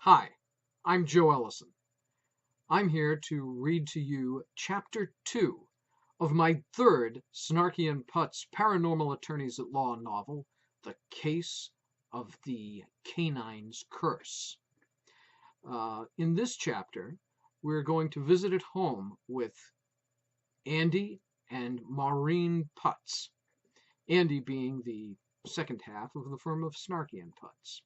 Hi, I'm Joe Ellison. I'm here to read to you Chapter 2 of my third Snarkey Putts Paranormal Attorneys at Law novel, The Case of the Canine's Curse. In this chapter, we're going to visit at home with Andy and Maureen Putts, Andy being the second half of the firm of Snarkey Putts.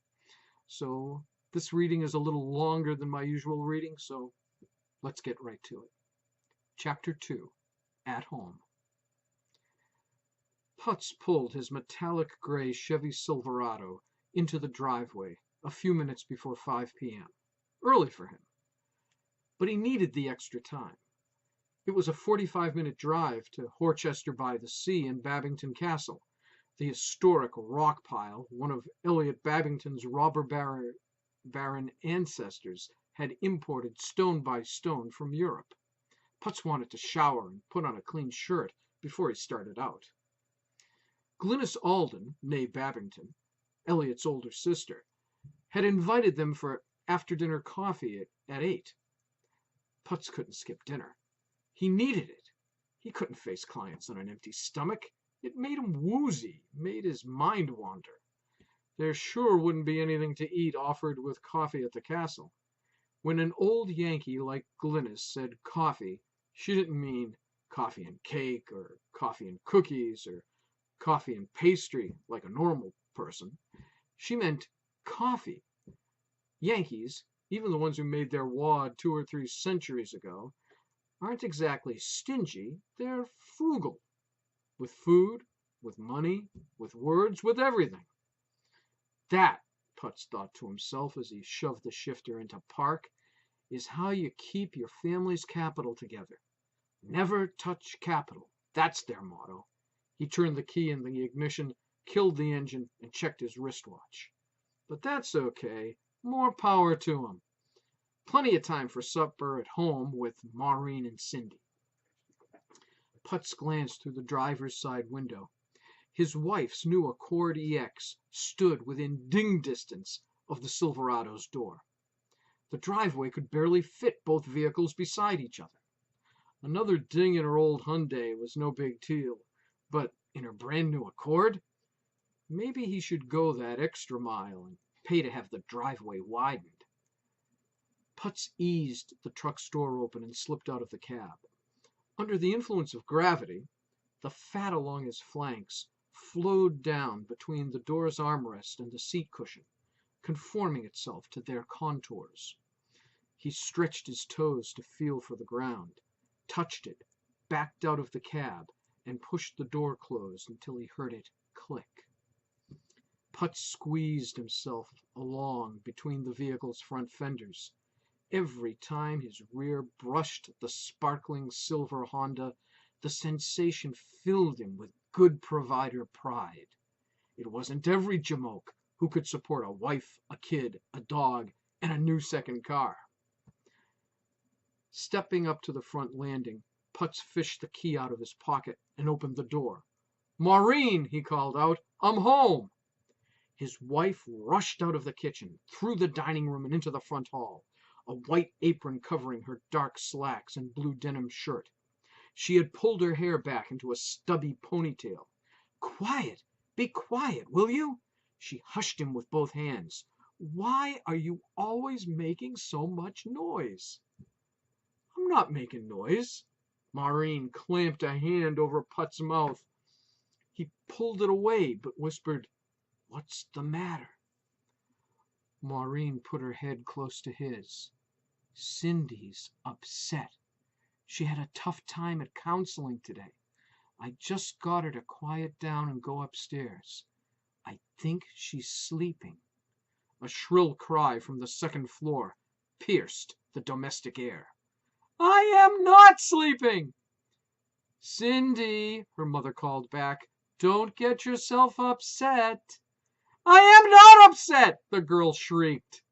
So this reading is a little longer than my usual reading, so let's get right to it. Chapter 2, At Home. Putts pulled his metallic gray Chevy Silverado into the driveway a few minutes before 5 p.m. Early for him. But he needed the extra time. It was a 45-minute drive to Horchester-by-the-Sea and Babington Castle, the historic rock pile one of Elliot Babington's robber baron ancestors had imported stone by stone from Europe. Putts wanted to shower and put on a clean shirt before he started out. Glynis Alden, née Babington, Elliot's older sister, had invited them for after-dinner coffee at 8. Putts couldn't skip dinner. He needed it. He couldn't face clients on an empty stomach. It made him woozy, made his mind wander. There sure wouldn't be anything to eat offered with coffee at the castle. When an old Yankee like Glynis said coffee, she didn't mean coffee and cake, or coffee and cookies, or coffee and pastry like a normal person. She meant coffee. Yankees, even the ones who made their wad 2 or 3 centuries ago, aren't exactly stingy, they're frugal. With food, with money, with words, with everything. That, Putts thought to himself as he shoved the shifter into park, is how you keep your family's capital together. Never touch capital. That's their motto. He turned the key in the ignition, killed the engine, and checked his wristwatch. But that's okay. More power to him. Plenty of time for supper at home with Maureen and Cindy. Putts glanced through the driver's side window. His wife's new Accord EX stood within ding distance of the Silverado's door. The driveway could barely fit both vehicles beside each other. Another ding in her old Hyundai was no big deal, but in her brand new Accord? Maybe he should go that extra mile and pay to have the driveway widened. Putts eased the truck's door open and slipped out of the cab. Under the influence of gravity, the fat along his flanks flowed down between the door's armrest and the seat cushion, conforming itself to their contours. He stretched his toes to feel for the ground, touched it, backed out of the cab, and pushed the door closed until he heard it click. Putts squeezed himself along between the vehicle's front fenders. Every time his rear brushed the sparkling silver Honda, the sensation filled him with good provider pride. It wasn't every jamoke who could support a wife, a kid, a dog, and a new second car. Stepping up to the front landing, Putts fished the key out of his pocket and opened the door. "Maureen," he called out, "I'm home." His wife rushed out of the kitchen, through the dining room and into the front hall, a white apron covering her dark slacks and blue denim shirt. She had pulled her hair back into a stubby ponytail. "Quiet! Be quiet, will you?" She hushed him with both hands. "Why are you always making so much noise?" "I'm not making noise." Maureen clamped a hand over Putts' mouth. He pulled it away, but whispered, "What's the matter?" Maureen put her head close to his. "Cindy's upset. She had a tough time at counseling today. I just got her to quiet down and go upstairs. I think she's sleeping." A shrill cry from the second floor pierced the domestic air. "I am not sleeping!" "Cindy," her mother called back, "don't get yourself upset." "I am not upset!" the girl shrieked.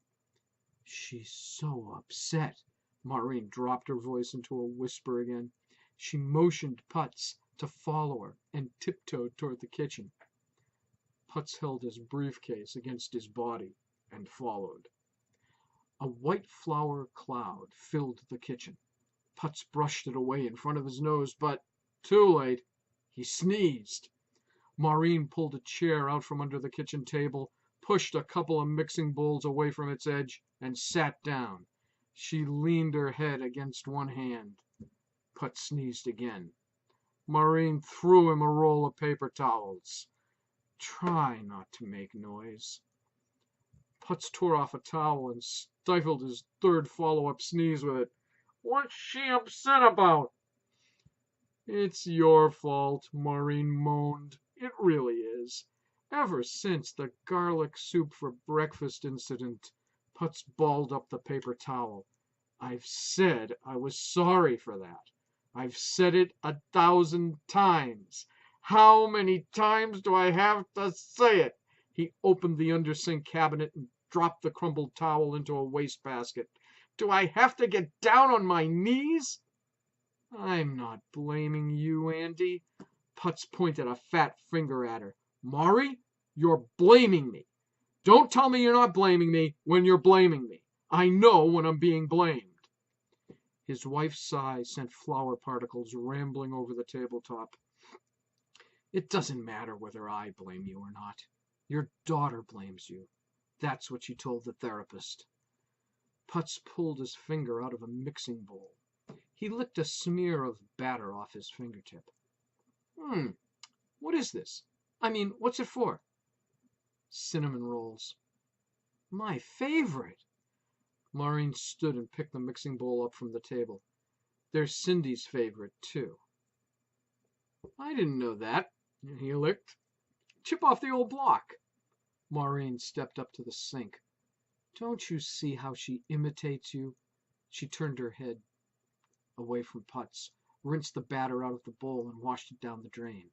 "She's so upset." Maureen dropped her voice into a whisper again. She motioned Putts to follow her and tiptoed toward the kitchen. Putts held his briefcase against his body and followed. A white flour cloud filled the kitchen. Putz brushed it away in front of his nose, but too late. He sneezed. Maureen pulled a chair out from under the kitchen table, pushed a couple of mixing bowls away from its edge, and sat down. She leaned her head against one hand. Putz sneezed again. Maureen threw him a roll of paper towels. Try not to make noise. Putz tore off a towel and stifled his third follow-up sneeze with it. What's she upset about? It's your fault, Maureen moaned. It really is. Ever since the garlic soup for breakfast incident, Putz balled up the paper towel. I've said I was sorry for that. I've said it 1,000 times. How many times do I have to say it? He opened the under-sink cabinet and dropped the crumpled towel into a wastebasket. Do I have to get down on my knees? I'm not blaming you, Andy. Putz pointed a fat finger at her. Maury, you're blaming me. Don't tell me you're not blaming me when you're blaming me. I know when I'm being blamed. His wife's sigh sent flour particles rambling over the tabletop. It doesn't matter whether I blame you or not. Your daughter blames you. That's what she told the therapist. Putz pulled his finger out of a mixing bowl. He licked a smear of batter off his fingertip. What is this? I mean, what's it for? Cinnamon rolls. My favorite. Maureen stood and picked the mixing bowl up from the table. They're Cindy's favorite, too. I didn't know that. He licked. Chip off the old block. Maureen stepped up to the sink. Don't you see how she imitates you? She turned her head away from Putz, rinsed the batter out of the bowl, and washed it down the drain.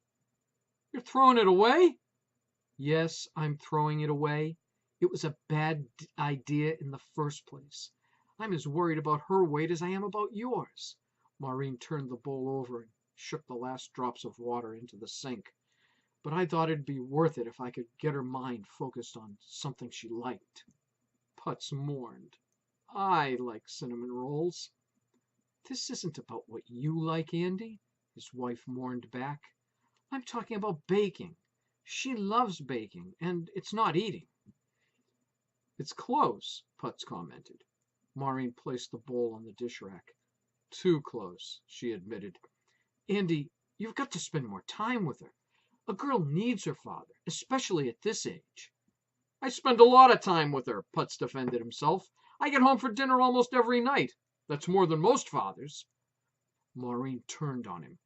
You're throwing it away? Yes, I'm throwing it away. It was a bad idea in the first place. I'm as worried about her weight as I am about yours. Maureen turned the bowl over and shook the last drops of water into the sink. But I thought it'd be worth it if I could get her mind focused on something she liked. Putz mourned. I like cinnamon rolls. This isn't about what you like, Andy, his wife mourned back. I'm talking about baking. She loves baking, and it's not eating. It's close, Putz commented. Maureen placed the bowl on the dish rack. Too close, she admitted. Andy, you've got to spend more time with her. A girl needs her father, especially at this age. I spend a lot of time with her, Putz defended himself. I get home for dinner almost every night. That's more than most fathers. Maureen turned on him.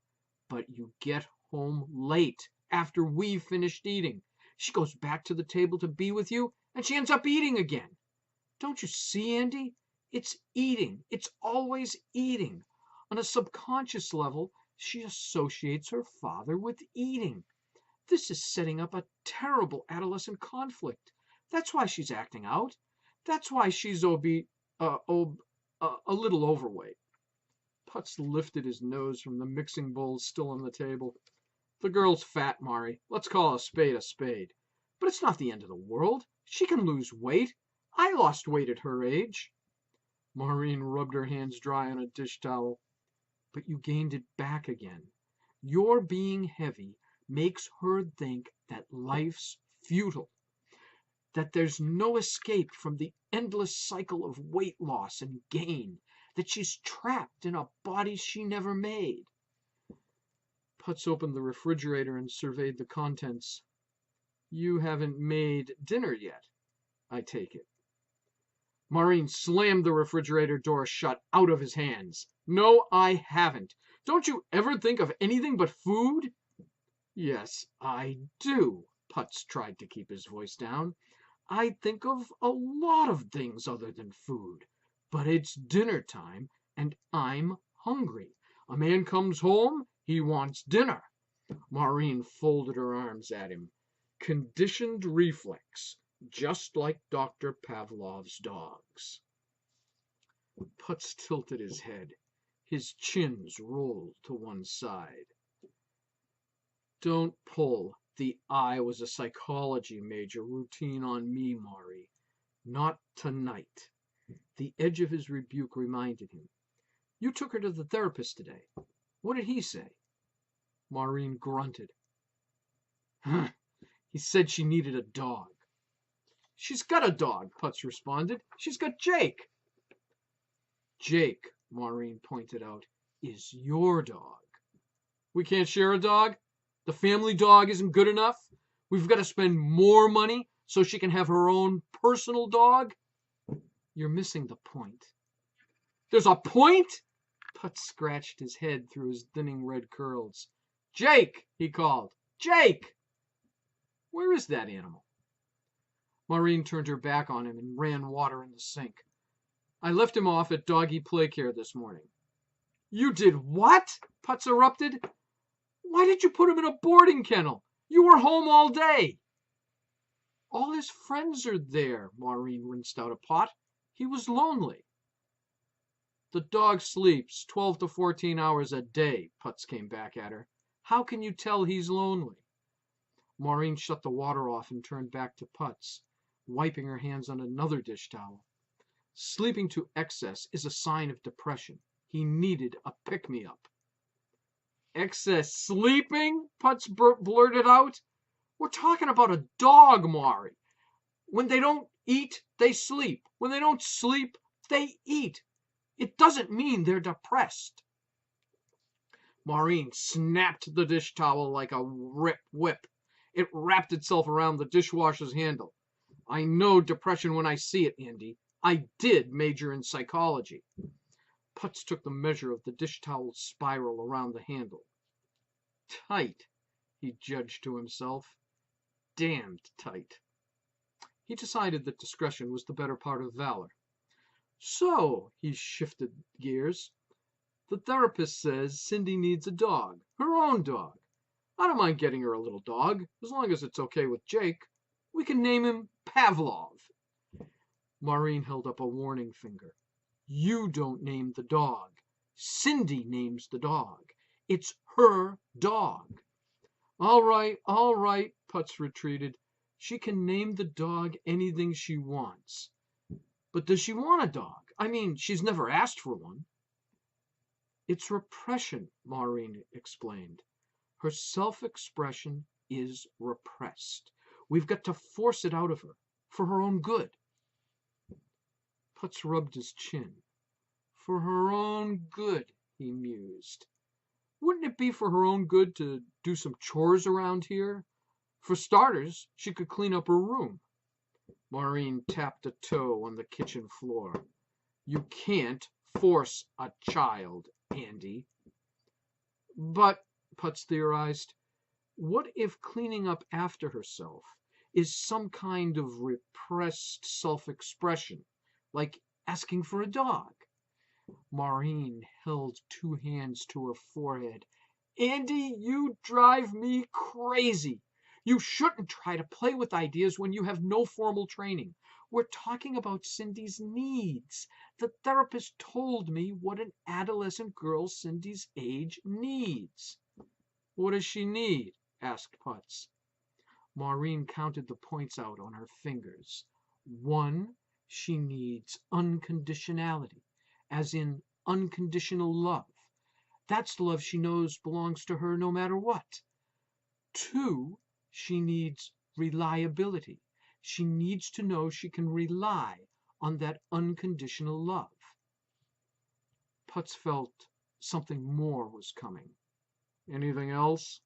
But you get home late, after we've finished eating. She goes back to the table to be with you, and she ends up eating again. Don't you see, Andy? It's eating. It's always eating. On a subconscious level, she associates her father with eating. This is setting up a terrible adolescent conflict. That's why she's acting out. That's why she's a little overweight. Putz lifted his nose from the mixing bowl still on the table. The girl's fat, Mari. Let's call a spade a spade. But it's not the end of the world. She can lose weight. I lost weight at her age. Maureen rubbed her hands dry on a dish towel. But you gained it back again. Your being heavy makes her think that life's futile, that there's no escape from the endless cycle of weight loss and gain, that she's trapped in a body she never made. Putz opened the refrigerator and surveyed the contents. You haven't made dinner yet, I take it. Maureen slammed the refrigerator door shut out of his hands. No, I haven't. Don't you ever think of anything but food? Yes, I do. Putz tried to keep his voice down. I think of a lot of things other than food. But it's dinner time, and I'm hungry. A man comes home, he wants dinner. Maureen folded her arms at him. Conditioned reflex, just like Dr. Pavlov's dogs. Putz tilted his head. His chins rolled to one side. Don't pull the I was a psychology major routine on me, Maury. Not tonight. The edge of his rebuke reminded him. You took her to the therapist today. What did he say? Maureen grunted. He said she needed a dog. She's got a dog, Putz responded. She's got Jake. Jake, Maureen pointed out, is your dog. We can't share a dog? The family dog isn't good enough? We've got to spend more money so she can have her own personal dog? You're missing the point. There's a point? Putz scratched his head through his thinning red curls. Jake, he called. Jake! Where is that animal? Maureen turned her back on him and ran water in the sink. I left him off at doggy play care this morning. You did what? Putz erupted. Why did you put him in a boarding kennel? You were home all day. All his friends are there, Maureen rinsed out a pot. He was lonely. The dog sleeps 12 to 14 hours a day, Putz came back at her. How can you tell he's lonely? Maureen shut the water off and turned back to Putz, wiping her hands on another dish towel. Sleeping to excess is a sign of depression. He needed a pick-me-up. Excess sleeping? Putz blurted out. We're talking about a dog, Maury. When they don't eat, they sleep. When they don't sleep, they eat. It doesn't mean they're depressed. Maureen snapped the dish towel like a whip. It wrapped itself around the dishwasher's handle. I know depression when I see it, Andy. I did major in psychology. Putz took the measure of the dish towel's spiral around the handle. Tight, he judged to himself. Damned tight. He decided that discretion was the better part of valor. So, he shifted gears. The therapist says Cindy needs a dog, her own dog. I don't mind getting her a little dog, as long as it's okay with Jake. We can name him Pavlov. Maureen held up a warning finger. You don't name the dog. Cindy names the dog. It's her dog. All right, Putz retreated. She can name the dog anything she wants. But does she want a dog? I mean, she's never asked for one. It's repression, Maureen explained. Her self-expression is repressed. We've got to force it out of her, for her own good. Putz rubbed his chin. For her own good, he mused. Wouldn't it be for her own good to do some chores around here? For starters, she could clean up her room. Maureen tapped a toe on the kitchen floor. You can't force a child, Andy. But, Putz theorized, what if cleaning up after herself is some kind of repressed self-expression, like asking for a dog? Maureen held two hands to her forehead. Andy, you drive me crazy. You shouldn't try to play with ideas when you have no formal training. We're talking about Cindy's needs. The therapist told me what an adolescent girl Cindy's age needs. What does she need? Asked Putz. Maureen counted the points out on her fingers. 1, she needs unconditionality, as in unconditional love. That's love she knows belongs to her no matter what. 2, she needs reliability. She needs to know she can rely on that unconditional love. Putz felt something more was coming. Anything else?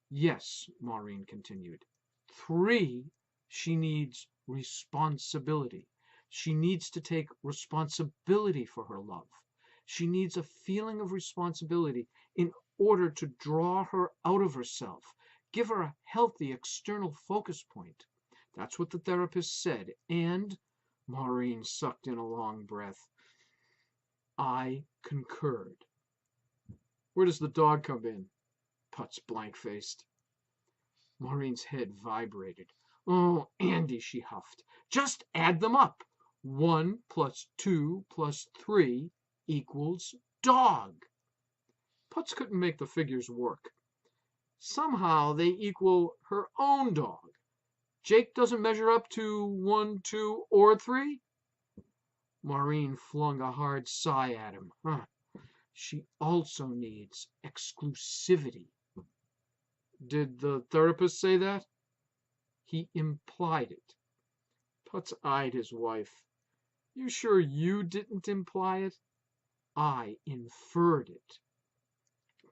Yes, Maureen continued. 3, she needs responsibility. She needs to take responsibility for her love. She needs a feeling of responsibility in order to draw her out of herself, give her a healthy external focus point. That's what the therapist said, and Maureen sucked in a long breath. I concurred. Where does the dog come in? Putz blank-faced. Maureen's head vibrated. Oh, Andy, she huffed. Just add them up. 1 plus 2 plus 3 equals dog. Putz couldn't make the figures work. Somehow they equal her own dog. Jake doesn't measure up to 1, 2, or 3? Maureen flung a hard sigh at him. She also needs exclusivity. Did the therapist say that? He implied it. Putz eyed his wife. You sure you didn't imply it? I inferred it.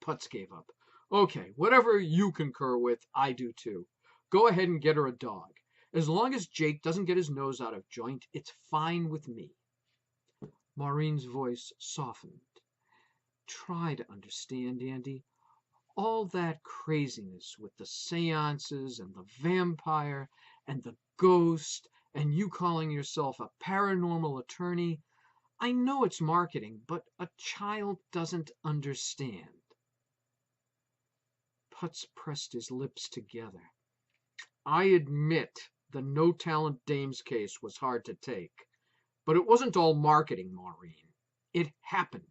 Putz gave up. Okay, whatever you concur with, I do too. Go ahead and get her a dog. As long as Jake doesn't get his nose out of joint, it's fine with me. Maureen's voice softened. Try to understand, Andy. All that craziness with the seances and the vampire and the ghost and you calling yourself a paranormal attorney, I know it's marketing, but a child doesn't understand. Putz pressed his lips together. I admit the no-talent dames case was hard to take, but it wasn't all marketing, Maureen. It happened.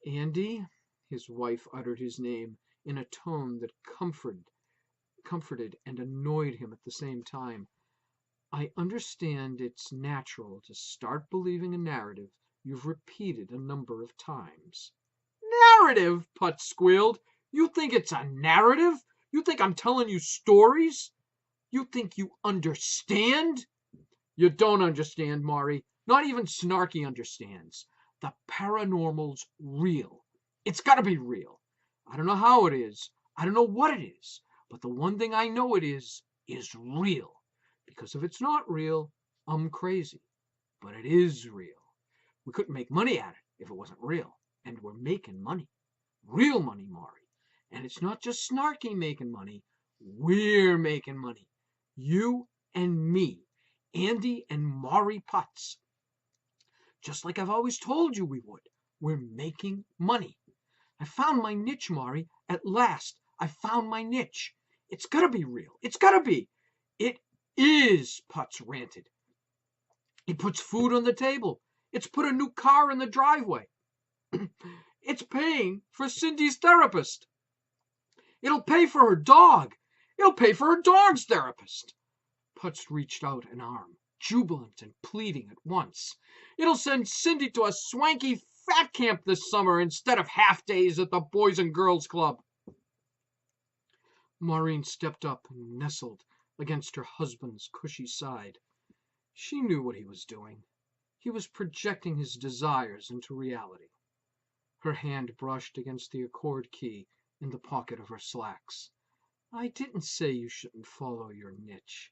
Andy, his wife uttered his name in a tone that comforted and annoyed him at the same time. I understand it's natural to start believing a narrative you've repeated a number of times. Narrative? Putz squealed. You think it's a narrative? You think I'm telling you stories? You think you understand? You don't understand, Maury. Not even Snarkey understands. The paranormal's real. It's got to be real. I don't know how it is. I don't know what it is. But the one thing I know it is real. Because if it's not real, I'm crazy. But it is real. We couldn't make money at it if it wasn't real. And we're making money. Real money, Maury. And it's not just Snarkey making money. We're making money. You and me. Andy and Maury Putts. Just like I've always told you we would. We're making money. I found my niche, Maury. At last, I found my niche. It's got to be real. It's got to be. It is, Putz ranted. It puts food on the table. It's put a new car in the driveway. It's paying for Cindy's therapist. It'll pay for her dog. It'll pay for her dog's therapist. Putz reached out an arm, jubilant and pleading at once. It'll send Cindy to a swanky fat camp this summer instead of half days at the Boys and Girls Club. Maureen stepped up and nestled against her husband's cushy side. She knew what he was doing. He was projecting his desires into reality. Her hand brushed against the accord key in the pocket of her slacks. I didn't say you shouldn't follow your niche.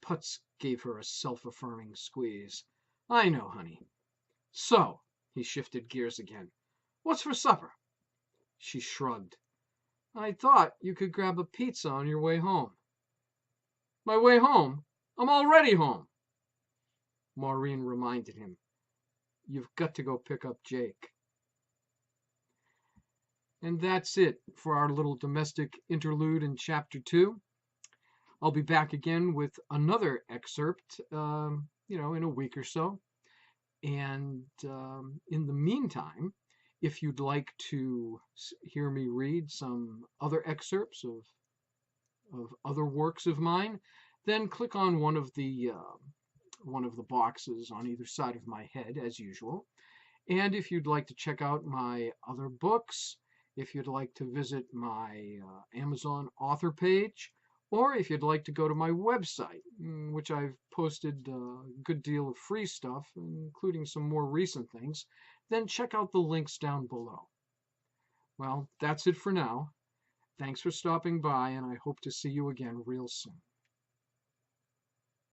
Putz gave her a self-affirming squeeze. I know, honey. So, he shifted gears again. What's for supper? She shrugged. I thought you could grab a pizza on your way home. My way home? I'm already home. Maureen reminded him. You've got to go pick up Jake. And that's it for our little domestic interlude in Chapter 2. I'll be back again with another excerpt, in a week or so. And in the meantime, if you'd like to hear me read some other excerpts of other works of mine, then click on one of the boxes on either side of my head, as usual. And if you'd like to check out my other books, if you'd like to visit my Amazon author page, or if you'd like to go to my website, which I've posted a good deal of free stuff, including some more recent things, then check out the links down below. Well, that's it for now. Thanks for stopping by, and I hope to see you again real soon.